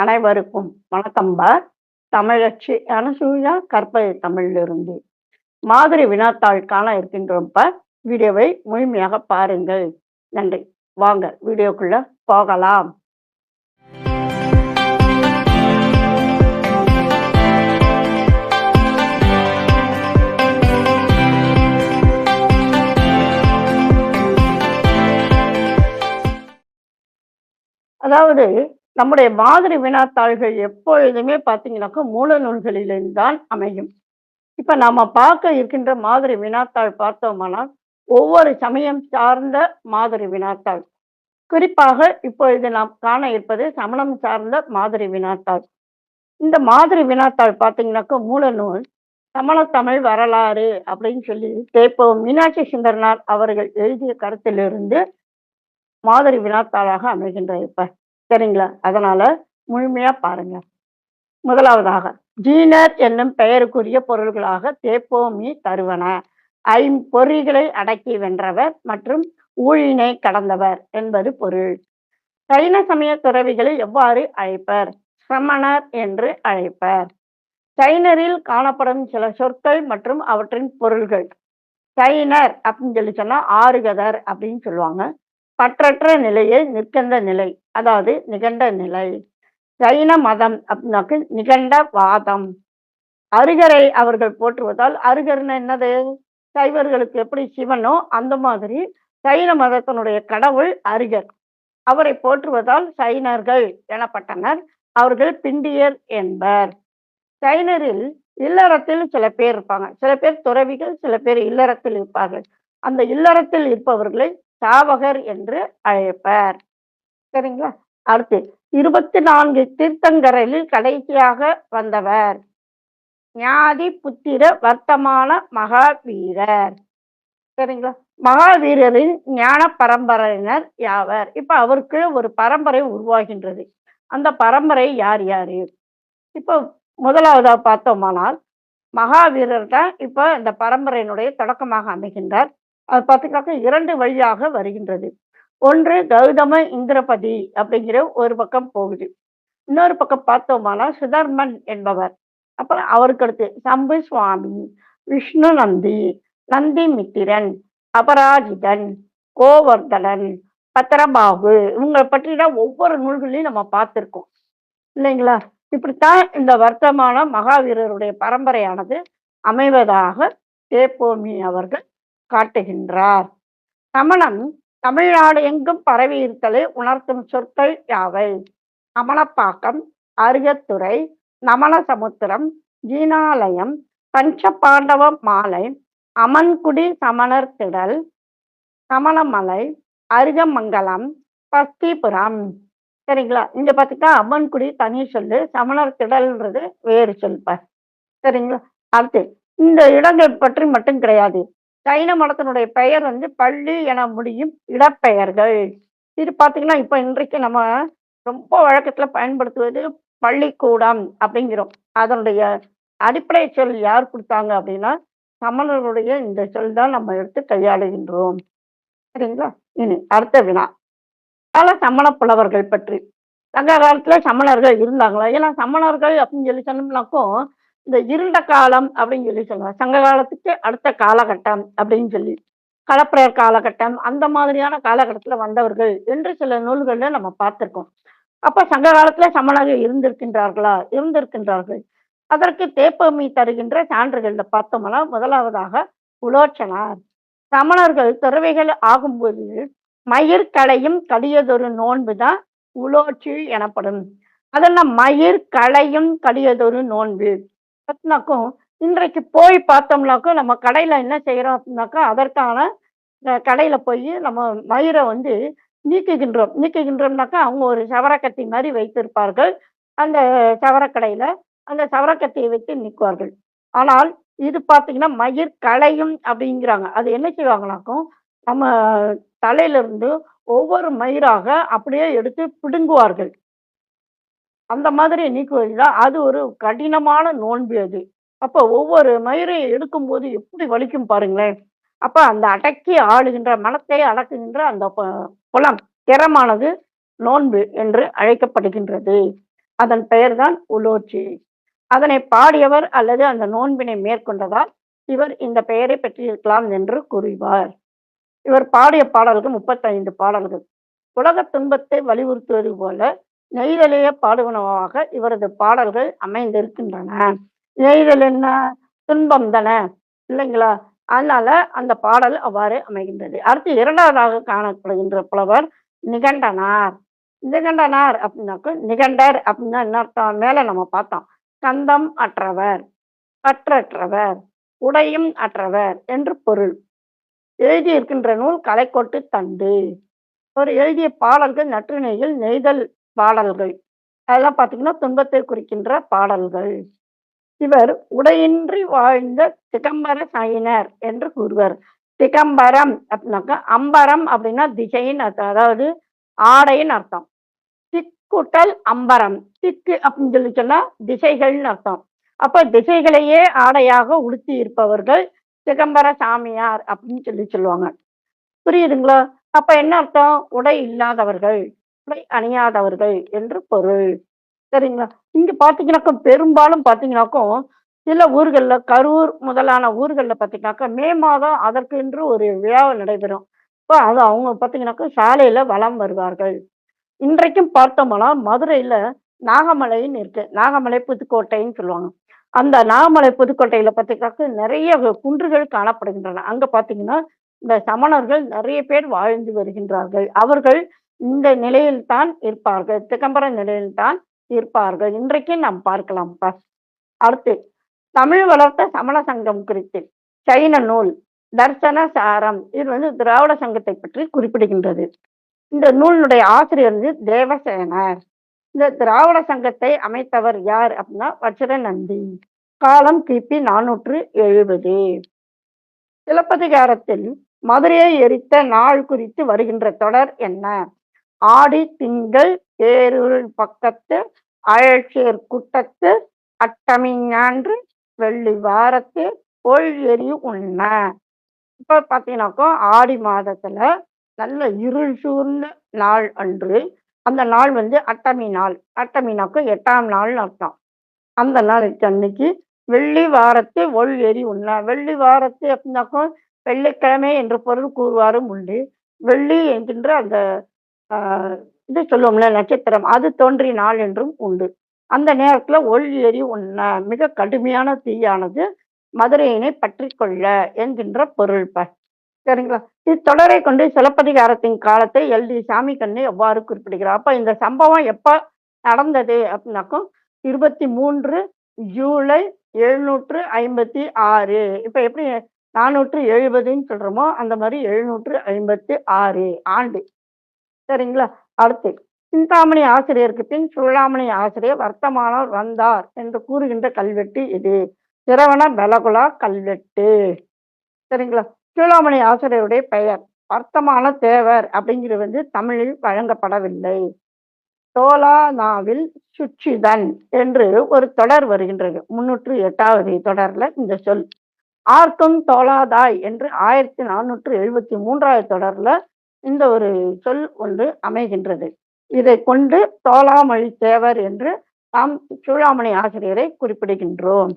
அனைவருக்கும் வணக்கம்பா. தமிழச்சி அனசூயா கற்பது தமிழிலிருந்து மாதிரி வினாத்தாள் காண இருக்கின்றோம்ப்பா. வீடியோவை முழுமையாக பாருங்கள். நன்றி. வாங்க வீடியோக்குள்ள போகலாம். அதாவது நம்முடைய மாதிரி வினாத்தாள்கள் எப்பொழுதுமே பார்த்தீங்கன்னாக்கா மூல நூல்களிலிருந்து தான் அமையும். இப்ப நாம பார்க்க இருக்கின்ற மாதிரி வினாத்தாள் பார்த்தோமானால், ஒவ்வொரு சமயம் சார்ந்த மாதிரி வினாத்தாள். குறிப்பாக இப்பொழுது நாம் காண இருப்பது சமணம் சார்ந்த மாதிரி வினாத்தாள். இந்த மாதிரி வினாத்தாள் பார்த்தீங்கன்னாக்கா மூல நூல் சமணத்தமிழ் வரலாறு அப்படின்னு சொல்லி தேப்போ மீனாட்சி சுந்தரனார் அவர்கள் எழுதிய கருத்திலிருந்து மாதிரி வினாத்தாளாக அமைகின்றது இப்ப. சரிங்களா? அதனால முழுமையா பாருங்க. முதலாவதாக ஜீனர் என்னும் பெயருக்குரிய பொருள்களாக தேப்போமி தருவன. ஐம்பொறிகளை அடக்கி வென்றவர் மற்றும் ஊழினை கடந்தவர் என்பது பொருள். சைன சமய துறவிகளை எவ்வாறு அழைப்பர்? சமணர் என்று அழைப்பர். சைனரில் காணப்படும் சில சொற்கள் மற்றும் அவற்றின் பொருள்கள். சைனர் அப்படின்னு சொல்லி சொன்னா ஆறுகதர் அப்படின்னு சொல்லுவாங்க. பற்றற்ற நிலையை நிற்கின்ற நிலை, அதாவது நிகண்ட நிலை. சைன மதம் அப்படின்னாக்கு நிகண்ட வாதம். அருகரை அவர்கள் போற்றுவதால், அருகர்னு என்னது? சைவர்களுக்கு எப்படி சிவனோ அந்த மாதிரி சைன மதத்தினுடைய கடவுள் அருகர். அவரை போற்றுவதால் சைனர்கள் எனப்பட்டனர். அவர்கள் பிண்டியர் என்பர். சைனரில் இல்லறத்தில் சில பேர் இருப்பாங்க. சில பேர் துறவிகள், சில பேர் இல்லறத்தில் இருப்பார்கள். அந்த இல்லறத்தில் இருப்பவர்களை சாவகர் என்று அழைப்பர். சரிங்களா? அடுத்து 24 தீர்த்தங்கரில் கடைசியாக வந்தவர் ஞாதி புத்திர வர்த்தமான மகாவீரர். சரிங்களா? மகாவீரரின் ஞான பரம்பரையினர் யாவர்? இப்ப அவருக்கு ஒரு பரம்பரை உருவாகின்றது. அந்த பரம்பரை யார் யாரு? இப்போ முதலாவதா பார்த்தோமானால் மகாவீரர் தான் இப்ப இந்த பரம்பரையினுடைய தொடக்கமாக அமைகின்றார். அது பார்த்தீங்கன்னாக்க 2 வழியாக வருகின்றது. ஒன்று கௌதம இந்திரபதி அப்படிங்கிற ஒரு பக்கம் போகுது. இன்னொரு பக்கம் பார்த்தோமானால் சுதர்மன் என்பவர். அப்புறம் அவருக்கு அடுத்து சம்பு சுவாமி, விஷ்ணு நந்தி, நந்தி மித்திரன், அபராஜிதன், கோவர்தனன், பத்திரபாகு, இவங்களை பற்றின ஒவ்வொரு நூல்களையும் நம்ம பார்த்திருக்கோம் இல்லைங்களா? இப்படித்தான் இந்த வர்த்தமான மகாவீரருடைய பரம்பரையானது அமைவதாக தேப்போமி அவர்கள் காட்டுகின்றார். சமணம் தமிழ்நாடு எங்கும் பரவி இருத்தலை உணர்த்தும் சொற்கள் யாவை? அமலப்பாக்கம், அருகத்துறை, நமன சமுத்திரம், ஜீனாலயம், பஞ்ச பாண்டவ மாலை, அமன்குடி சமணர் திடல், சமணமலை, அருகமங்கலம், பஸ்திபுரம். சரிங்களா? இங்க பார்த்துட்டா அம்மன்குடி தனி சொல்லு, சமணர் திடல்ன்றது வேறு சொல்ப. சரிங்களா? அடுத்து இந்த இடங்கள் பற்றி மட்டும் கிடையாது. சைன மடத்தினுடைய பெயர் பள்ளி என முடியும் இடப்பெயர்கள். இது பார்த்தீங்கன்னா இப்ப இன்றைக்கு நம்ம ரொம்ப வழக்கத்துல பயன்படுத்துவது பள்ளிக்கூடம் அப்படிங்கிறோம். அதனுடைய அடிப்படை சொல் யார் கொடுத்தாங்க அப்படின்னா சமணர்களுடைய இந்த சொல் தான் நம்ம எடுத்து கையாளுகின்றோம். சரிங்களா? இனி அடுத்த வினா. கால சமண புலவர்கள் பற்றி. சங்க காலத்துல சமணர்கள் இருந்தாங்களா? ஏன்னா சமணர்கள் அப்படின்னு சொல்லி சொன்னோம்னாக்கும் இந்த இருண்ட காலம் அப்படின்னு சொல்லி சொல்லுவாங்க. சங்க காலத்துக்கு அடுத்த காலகட்டம் அப்படின்னு சொல்லி களப்பிரர் காலகட்டம் அந்த மாதிரியான காலகட்டத்துல வந்தவர்கள் என்று சில நூல்கள்ல நம்ம பார்த்திருக்கோம். அப்ப சங்க காலத்துல சமணர்கள் இருந்திருக்கின்றார்களா? இருந்திருக்கின்றார்கள். அதற்கு தேப்போமி தருகின்ற சான்றுகள்ல பார்த்தோம்னா முதலாவதாக உலோச்சனார். சமணர்கள் துறவிகள் ஆகும்போது மயிர் களையும் கடியதொரு நோன்புதான் உலோச்சு எனப்படும். அதெல்லாம் மயிர் களையும் கடியதொரு நோன்பு. அப்படின்னாக்கும் இன்றைக்கு போய் பார்த்தோம்னாக்கும் நம்ம கடையில என்ன செய்யறோம் அப்படின்னாக்கா அதற்கான கடையில போய் நம்ம மயிரை நீக்குகின்றோம். நீக்குகின்றோம்னாக்கா அவங்க ஒரு சவரக்கத்தி மாதிரி வைத்திருப்பார்கள். அந்த சவரக்கடையில அந்த சவரக்கத்தியை வைத்து நீக்குவார்கள். ஆனால் இது பார்த்தீங்கன்னா மயிர் களையும் அப்படிங்கிறாங்க. அது என்ன செய்வாங்கனாக்கும் நம்ம தலையில இருந்து ஒவ்வொரு மயிராக அப்படியே எடுத்து பிடுங்குவார்கள். அந்த மாதிரி நீக்குவதுதான் அது ஒரு கடினமான நோன்பு அது. அப்ப ஒவ்வொரு மயிரை எடுக்கும்போது எப்படி வலிக்கும் பாருங்களேன். அப்ப அந்த அடக்கி ஆளுகின்ற மனத்தை அடக்குகின்ற அந்த புலம் திறமானது நோன்பு என்று அழைக்கப்படுகின்றது. அதன் பெயர்தான் உலோச்சி. அதனை பாடியவர் அல்லது அந்த நோன்பினை மேற்கொண்டதால் இவர் இந்த பெயரை பெற்றிருக்கலாம் என்று கூறுவார். இவர் பாடிய பாடல்கள் 35 பாடல்கள். உலகத் துன்பத்தை வலியுறுத்துவது போல நெய்தலையே பாடுவனவாக இவரது பாடல்கள் அமைந்திருக்கின்றன. நெய்தல் என்ன? துன்பம் தானே, இல்லைங்களா? அதனால அந்த பாடல் அவ்வாறு அமைகின்றது. அடுத்து 2வதாக காணப்படுகின்ற புலவர் நிகண்டனார். நிகண்டனார் அப்படின்னாக்க நிகண்டர் அப்படின்னா என்ன அர்த்தம்? மேல நம்ம பார்த்தோம். கந்தம் அற்றவர், பற்றற்றவர், உடையும் அற்றவர் என்று பொருள். எழுதியிருக்கின்ற நூல் கலைக்கோட்டு தண்டு. அவர் எழுதிய பாடல்கள் நற்றிணையில் நெய்தல் பாடல்கள். அதெல்லாம் பார்த்தீங்கன்னா துன்பத்தை குறிக்கின்ற பாடல்கள். இவர் உடையின்றி வாழ்ந்த திகம்பர சாயினர் என்று கூறுவர். திகம்பரம் அப்படின்னாக்கா அம்பரம் அப்படின்னா திசைன்னு அர்த்தம். அதாவது ஆடைன்னு அர்த்தம். திக்குட்டல் அம்பரம். திக்கு அப்படின்னு சொல்லி சொன்னா திசைகள்னு அர்த்தம். அப்ப திசைகளையே ஆடையாக உடுத்தி இருப்பவர்கள் திகம்பர சாமியார் அப்படின்னு சொல்லி சொல்லுவாங்க. புரியுதுங்களா? அப்ப என்ன அர்த்தம்? உடை இல்லாதவர்கள், உடை அணியாதவர்கள் என்று பொருள். சரிங்களா? இங்க பார்த்தீங்கன்னாக்கா, பெரும்பாலும் பார்த்தீங்கன்னாக்கும், சில ஊர்கள்ல கரூர் முதலான ஊர்கள்ல பார்த்தீங்கன்னாக்கா, மே மாதம் அதற்கென்று ஒரு விழா நடைபெறும். அப்ப அது அவங்க பார்த்தீங்கன்னாக்கா, சாலையில வலம் வருவார்கள். இன்றைக்கும் பார்த்தோம்னா, மதுரையில நாகமலைன்னு இருக்கு. நாகமலை, புதுக்கோட்டைன்னு சொல்லுவாங்க. அந்த நாகமலை, புதுக்கோட்டையில பார்த்தீங்கன்னாக்கா, நெறைய குன்றுகள் காணப்படுகின்றன. அங்க பார்த்தீங்கன்னா, இந்த சமணர்கள் நெறைய பேர் வாழ்ந்து வருகின்றார்கள். அவர்கள் இந்த நிலையில் தான் இருப்பார்கள். திகம்பர நிலையில் தான் இருப்பார்கள். இன்றைக்கும் நாம் பார்க்கலாம்ப்பா. அடுத்து தமிழ் வளர்த்த சமண சங்கம் குறித்து சைன நூல் தர்சன சாரம். இது திராவிட சங்கத்தை பற்றி குறிப்பிடுகின்றது. இந்த நூலினுடைய ஆசிரியர் தேவசேனர். இந்த திராவிட சங்கத்தை அமைத்தவர் யார் அப்படின்னா வச்சிர நந்தி. காலம் கிபி 470. சிலப்பதிகாரத்தில் மதுரையை எரித்த நாள் குறித்து வருகின்ற தொடர் என்ன? ஆடி திங்கள் தேருள் பக்கத்து அழற்சேர் குட்டத்து அட்டமி ஞான்று வெள்ளி வாரத்து பொல் எரி உண்ண. இப்ப பாத்தீங்கன்னாக்கா ஆடி மாதத்துல நல்ல இருள் சூழ்ந்த நாள் அன்று, அந்த நாள் அட்டமி நாள். அட்டமினாக்கா 8ஆம் நாள்னு அர்த்தம். அந்த நாளைக்கு அன்னைக்கு வெள்ளி வாரத்து ஒள் எரி உண்ண. வெள்ளி வாரத்து அப்படின்னாக்கா வெள்ளிக்கிழமை என்று பொருள் கூறுவாரும் உண்டு. வெள்ளி என்கின்ற அந்த இது சொல்லுவோம்ல நட்சத்திரம், அது தோன்றிய நாள் என்றும் உண்டு. அந்த நேரத்துல ஒள் எரி உண்ண, மிக கடுமையான தீயானது மதுரையினை பற்றி கொள்ள என்கின்ற பொருள்ப. சரிங்களா? இத்தொடரை கொண்டு சிலப்பதிகாரத்தின் காலத்தை எல்.டி. சாமிக்கண்ணு எவ்வாறு குறிப்பிடுகிறார்? அப்ப இந்த சம்பவம் எப்ப நடந்தது அப்படின்னாக்கும் 23 ஜூலை 756. இப்ப எப்படி 470ன்னு சொல்றோமோ அந்த மாதிரி 756 ஆண்டு. சரிங்களா? அடுத்து சிந்தாமணி ஆசிரியருக்கு பின் சூளாமணி ஆசிரியர் வர்த்தமானர் வந்தார் என்று கூறுகின்ற கல்வெட்டு இது. சிரவண பெலகுலா கல்வெட்டு. சரிங்களா? சூளாமணி ஆசிரியருடைய பெயர் வர்த்தமான தேவர் அப்படிங்கிறது தமிழில் வழங்கப்படவில்லை. தோலானாவில் சுச்சிதன் என்று ஒரு தொடர் வருகின்றது. 308வது தொடர்ல இந்த சொல். ஆர்க்கும் தோலாதாய் என்று 1473வது தொடர்ல இந்த ஒரு சொல் ஒன்று அமைகின்றது. இதை கொண்டு தோலாமொழி தேவர் என்று நாம் சூளாமணி ஆசிரியரை குறிப்பிடுகின்றோம்.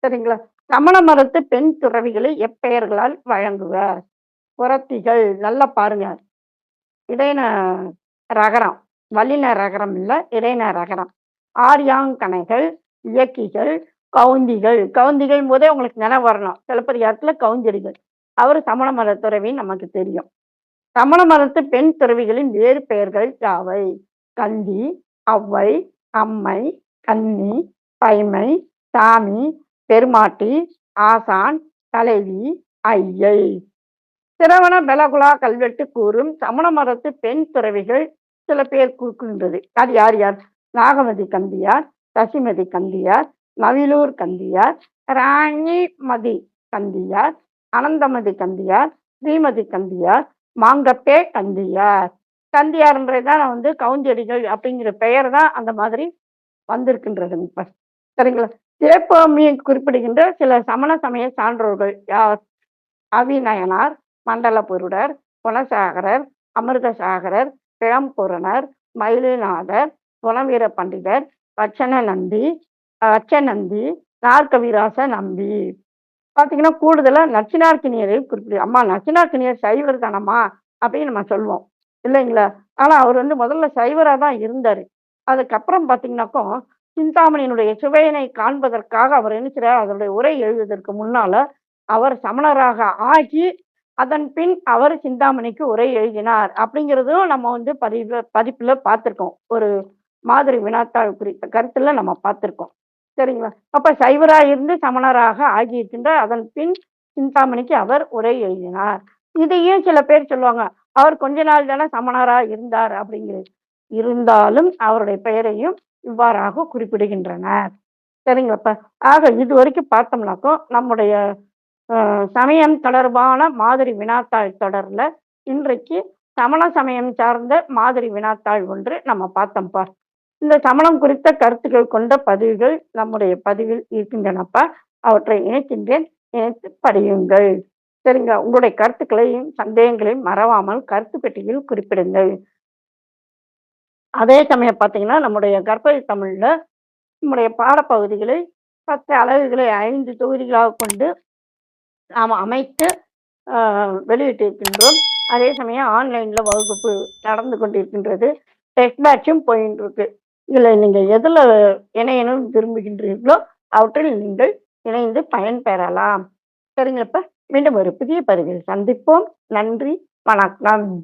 சரிங்களா? சமண மரத்து பெண் துறவிகளை எப்பெயர்களால் வழங்குவர்? புரத்திகள். நல்லா பாருங்க. இடைன ரகரம், வல்லின ரகரம் இல்ல, இடைன ரகரம். ஆரியாங்கனைகள், இயக்கிகள், கவுந்திகள். கவுந்திகள் போதே உங்களுக்கு நினைவு வரணும். சிலப்பதிகாரத்துல கவுந்தடிகள். அவர் சமண மத துறவி நமக்கு தெரியும். சமண மதத்து பெண் துறவிகளின் வேறு பெயர்கள் யாவை? கந்தி, அவ்வை, அம்மை, கன்னி, பைமை, சாமி, பெருமாட்டி, ஆசான், தலைவி, ஐயை. சிரவண பெலகுலா கல்வெட்டு கூறும் சமண மதத்து பெண் துறவிகள் சில பேர் கூறுகின்றது. அது யார் யார்? நாகமதி கந்தியார், சசிமதி கந்தியார், நவிலூர் கந்தியார், ராணிமதி கந்தியார், அனந்தமதி கந்தியார், ஸ்ரீமதி கந்தியார், மாங்கப்பே கந்தியார். கந்தியார்ன்றதுதான் கவுந்தியடிகள் அப்படிங்கிற பெயர் தான் அந்த மாதிரி வந்திருக்கின்றது. இப்ப சரிங்களா? தேப்பமியை குறிப்பிடுகின்ற சில சமண சமய சான்றோர்கள் யார்? அவிநயனார், மண்டலபுருடர், குணசாகரர், அமிர்தசாகரர், கிழம்பூரணர், மயிலுநாதர், குணவீர பண்டிதர், வச்சன நம்பி, அச்சநந்தி, நாற்கவிராச நம்பி. பார்த்தீங்கன்னா, கூடுதலா நச்சினார்க்கினியரை குறிப்பிடு "அம்மா நச்சினார்க்கினியர் சைவர் தானம்மா" அப்படின்னு நம்ம சொல்வோம். இல்லைங்களா? ஆனா அவர் வந்து முதல்ல சைவரா தான் இருந்தாரு. அதுக்கப்புறம் பார்த்தீங்கன்னாக்கா, சிந்தாமணியினுடைய சுவையினை காண்பதற்காக அவர் என்ன செய்றார், அதனுடைய உரை எழுதுவதற்கு முன்னால, அவர் சமணராக ஆகி, அதன் பின் அவர் சிந்தாமணிக்கு உரை எழுதினார். அப்படிங்கிறதும் நம்ம வந்து பதிப்புல பார்த்திருக்கோம். ஒரு மாதிரி வினாத்தாள் குறித்த கருத்துல நம்ம பார்த்திருக்கோம். சரிங்களா? அப்ப சைவரா இருந்து சமணராக ஆகியிருக்கின்றார். அதன் பின் சிந்தாமணிக்கு அவர் உரை எழுதினார். இதையும் சில பேர் சொல்லுவாங்க. அவர் கொஞ்ச நாள் தானே சமணரா இருந்தார் அப்படிங்கிறது. இருந்தாலும் அவருடைய பெயரையும் இவ்வாறாக குறிப்பிடுகின்றனர். சரிங்களாப்பா. ஆக இதுவரைக்கும் பார்த்தோம்னாக்கா, நம்முடைய சமயம் தொடர்பான மாதிரி வினாத்தாள் தொடர்ல, இன்றைக்கு சமண சமயம் சார்ந்த மாதிரி வினாத்தாள் ஒன்று நம்ம பார்த்தோம்ப்பா. இந்த சமணம் குறித்த கருத்துக்கள் கொண்ட பதிவுகள் நம்முடைய பதிவில் இருக்கின்றனப்பா. அவற்றை இணைக்கின்றேன். இணைத்து படியுங்கள். சரிங்களா? உங்களுடைய கருத்துக்களையும், சந்தேகங்களையும் மறவாமல் கருத்து பெட்டியில் குறிப்பிடுங்கள். அதே சமயம் பார்த்தீங்கன்னா, நம்முடைய கற்பக தமிழ்ல நம்முடைய பாடப்பகுதிகளை 10 அலகுகளை 5 தொகுதிகளாக கொண்டு நாம அமைத்து அ வெளியிட்டிருக்கின்றோம். அதே சமயம் ஆன்லைன்ல வகுப்பு நடந்து கொண்டிருக்கின்றது. டெஸ்ட் பேட்சும் போயின்ருக்கு. இதுல நீங்க எதுல இணையணும்னு விரும்புகின்றீர்களோ, அவற்றில் நீங்கள் இணைந்து பயன்பெறலாம். சரிங்களாப்பா. மீண்டும் ஒரு புதிய பதிவில் சந்திப்போம். நன்றி. வணக்கம்.